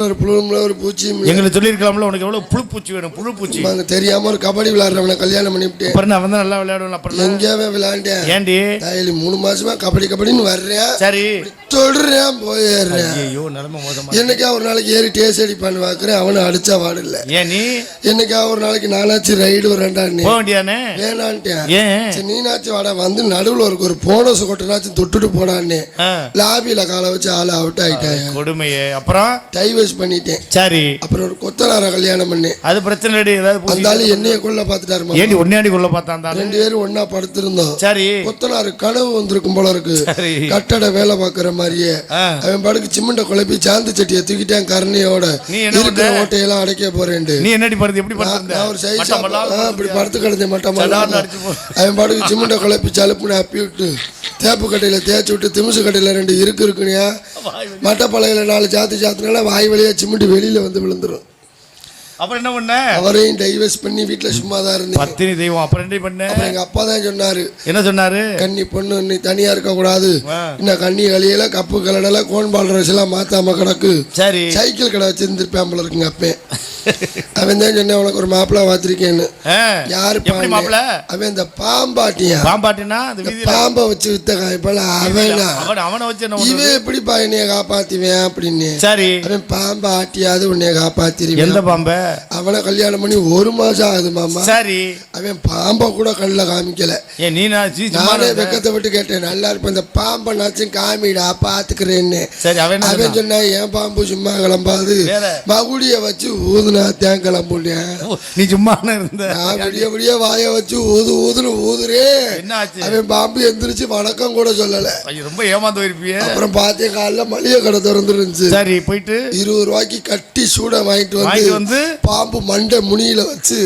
ஒரு புழுல ஒரு பூச்சி எங்களுக்கு சொல்லிருக்கலாம்ல உனக்கு எவ்வளவு புழு பூச்சி வேணும் புழு பூச்சி தெரியாம ஒரு கபடி விளையாடுறவன கல்யாணம் பண்ணிவிட்டேன். அப்புறம் அவன் தான் நல்லா விளையாடுவான். அப்புறம் எங்கேயாவே விளையாண்டேன். ஏண்டி தாயலி 3 மாசமா கபடின்னு வர்றேன். சரி சொல்றேன் போயிடுறேன். ஐயோ நிலைமை மோசமா. என்னைக்கா ஒரு நாளைக்கு ஏறி டேஸ் அடிப்பான்னு பாக்குறேன். அவனை அடிச்சா வாடு இல்ல. ஏன் நீ என்னைக்கா ஒரு நாளைக்கு நானாச்சு ரைடு வரேன்டான்னு போக வேண்டியானே வேணான்ட்டேன். ஏன் நீனாச்சும் வாடா வந்து நடுவுல ஒரு போனஸ் கொட்டனாச்சும் தொட்டுட்டு போடான்னு லாபியில காலை வச்சு ஆளை அவுட் ஆயிட்டேன். கொடுமையே. அப்புறம் டைவர்ஸ் பண்ணிட்டேன். சரி அப்புறம் ஒரு கொத்தனார கல்யாணம் பண்ணேன். அது பிரச்சனை இல்லை. ஏதாவது அந்தாலும் என்னைய கொள்ள பாத்துட்டாரு. ஏண்டி ஒன்னாடி கொள்ள பார்த்தான்? 2 பேரும் ஒன்னா படுத்திருந்தோம். சரி கொத்தனாரு கனவு வந்திருக்கும் போல இருக்கு. கட்டட வேலை பாக்குற மாதிரியே அவன் படுக்கு சிமெண்ட குழப்பி சாந்து சட்டியை தூக்கிட்டான் கரணியோட. இருக்கிற ஓட்டையெல்லாம் அடைக்க போறேன். நீ என்னடி படுத்து எப்படி படுத்த? ஒரு சைஸ் இப்படி படுத்து கிடந்தேன். மட்டம் அவன் படுக்கு சிமெண்ட குழப்பி சலுப்புன்னு அப்பி விட்டு தேப்பு கட்டையில தேய்ச்சி விட்டு திமுசு கட்டையில 2 இருக்குனியா மட்டப்பழையில 4 சாத்துனால வாய் வழியா சிமெண்ட் வெளியில வந்து விழுந்துரும். அப்புறம் என்ன பண்ண? அவரையும் டைவர்ஸ் பண்ணி வீட்டுல சும்மா தான் இருந்தேன். பத்தினி தெய்வம். அப்புறம் என்ன பண்ண? எங்க அப்பா தான் சொன்னாரு. என்ன சொன்னாரு? கன்னி பொண்ணு நீ தனியா இருக்க கூடாது. இன்னும் கண்ணி கழியல கப்பு கலடல கோன் பால் ட்ரெஸ் எல்லாம் மாத்தாம கிடக்கு. சரி சைக்கிள் கடை வச்சிருந்திருப்பேன் போல இருக்குங்க அப்ப. அவன் தான் சொன்ன உனக்கு ஒரு மாப்பிள்ளை பார்த்திருக்கேன்னு. யாரு மாப்பிள்ள? அவன் இந்த பாம்பாட்டியா. பாம்பாட்டினா பாம்பை வச்சு வித்த காய்ப்பல அவனை வச்சு இவன் எப்படி என்னைய காப்பாத்திவேன் அப்படின்னு. சரி அவன் பாம்பை ஆட்டியாவது உன்னைய காப்பாத்திருவேன். எந்த பாம்ப? அவனை கல்யாணம் பண்ணி 1 மாசம் ஆகுது மாமா. சரி அவன் பாம்பை கூட கண்ணில் காமிக்கல. நானே வெக்கத்தை விட்டு கேட்டேன். நல்லா இருப்ப இந்த பாம்பை நாச்சும் காமிடா பாத்துக்கிறேன்னு. அவன் சொன்னா என் பாம்பு சும்மா கிளம்பாது மகுடிய வச்சு ஊதுனா தேன் கிளம்புட்டேன். நீ சும்மா இருந்த விடிய வாய வச்சு ஊதுன்னு ஊதுரே. அவன் பாம்பு எந்திரிச்சு வணக்கம் கூட சொல்லல. ரொம்ப ஏமாந்து போயிருப்பிய. அப்புறம் பார்த்தேன் காலைல மளிகை கடை திறந்துருந்துச்சு. சரி போயிட்டு 20 ரூபாய்க்கு கட்டி சூட வாங்கிட்டு வந்து பாம்பு மண்டை முனியில வச்சு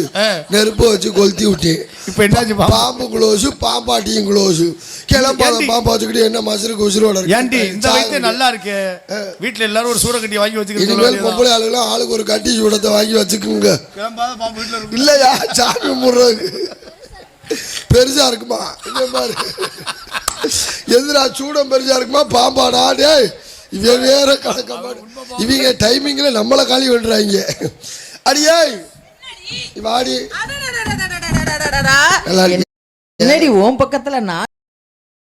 நெருப்பு வச்சு கொளுத்தி விட்டேன். இப்ப என்னாச்சு? பாம்பு குளோசு பாம்பாட்டியும் குளோசு கிளம்பாத பாம்பா வச்சுக்கிட்டு என்ன மசருக்கு உசுரோட நல்லா இருக்கு. வீட்டுல எல்லாரும் ஒரு சூட கட்டி வாங்கி வச்சுக்கிட்டு இனிமேல் பொம்பளை ஆளுலாம் ஆளுக்கு ஒரு கட்டி சூடத்தை வாங்கி வச்சுக்குங்க. இல்லையா சாமி முடுறதுக்கு பெருசா இருக்குமா? பாரு எதிரா சூடம் பெருசா இருக்குமா பாம்பாடா? டே இவன் வேற கணக்க இவங்க டைமிங்ல நம்மளை காலி விடுறாங்க. அடியே வாடி என்னடி உன் பக்கத்துல நான்